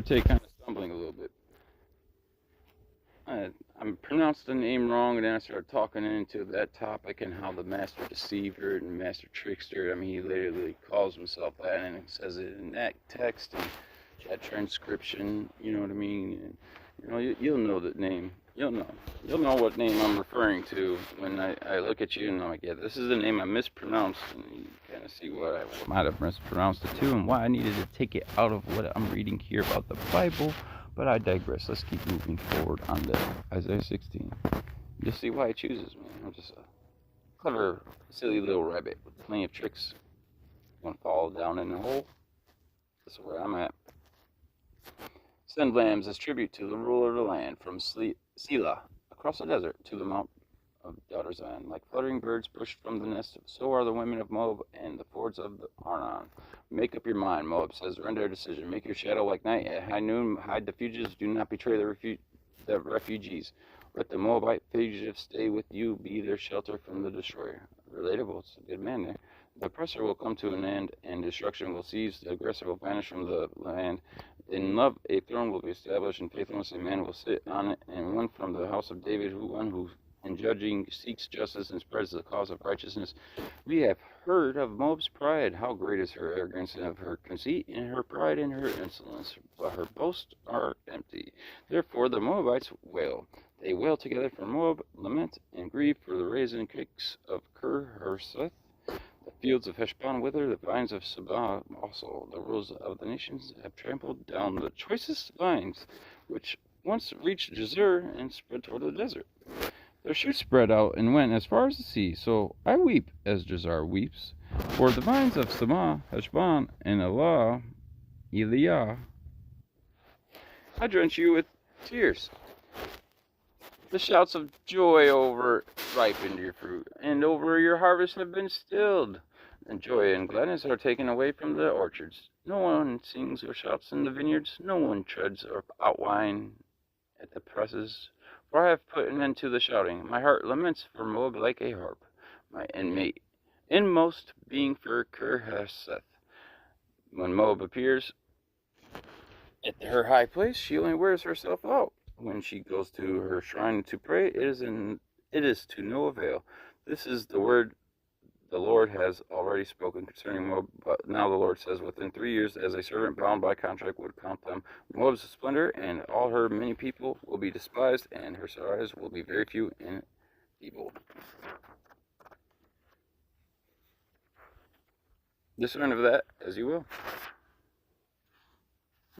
started kind of stumbling a little bit. I pronounced the name wrong, and then I started talking into that topic and how the master deceiver and master trickster. I mean, he literally calls himself that, and it says it in that text and that transcription. You know what I mean? And, you know, you'll know that name. You'll know what name I'm referring to when I look at you and I'm like, yeah, this is the name I mispronounced, and you kind of see what I might have mispronounced it too, and why I needed to take it out of what I'm reading here about the Bible. But I digress. Let's keep moving forward on to Isaiah 16. You'll see why he chooses me. I'm just a clever, silly little rabbit with plenty of tricks. You want to fall down in the hole? That's where I'm at. Send lambs as tribute to the ruler of the land from Selah across the desert to the mount of daughters of Zion. Like fluttering birds pushed from the nest, so are the women of Moab and the fords of the Arnon. Make up your mind, Moab says, render a decision. Make your shadow like night. At high noon, hide the fugitives. Do not betray the refugees. Let the Moabite fugitives stay with you. Be their shelter from the destroyer. Relatable. It's a good man there. The oppressor will come to an end, and destruction will cease. The aggressor will vanish from the land. In love, a throne will be established. In faithfulness, a man will sit on it. And one from the house of David, one who in judging seeks justice and spreads the cause of righteousness. We have heard of Moab's pride. How great is her arrogance and of her conceit, and her pride and her insolence. But her boasts are empty. Therefore the Moabites wail. They wail together for Moab, lament and grieve for the raisin cakes of Ker-Harseth. The fields of Heshbon wither, the vines of Sabah also. The rose of the nations have trampled down the choicest vines, which once reached Jazer and spread toward the desert. Their shoots spread out and went as far as the sea, so I weep as Jazer weeps. For the vines of Samah, Heshbon, and Eliah, I drench you with tears. The shouts of joy over ripened your fruit, and over your harvest have been stilled. And joy and gladness are taken away from the orchards. No one sings or shouts in the vineyards. No one treads or out wine at the presses. For I have put an end to the shouting. My heart laments for Moab like a harp, my inmost being for Ker-Harseth. When Moab appears at her high place, she only wears herself out. When she goes to her shrine to pray, it is to no avail. This is the word the Lord has already spoken concerning Moab, but now the Lord says, within 3 years, as a servant bound by contract would count them, Moab's splendor and all her many people will be despised, and her sorrows will be very few and feeble. Discern of that as you will.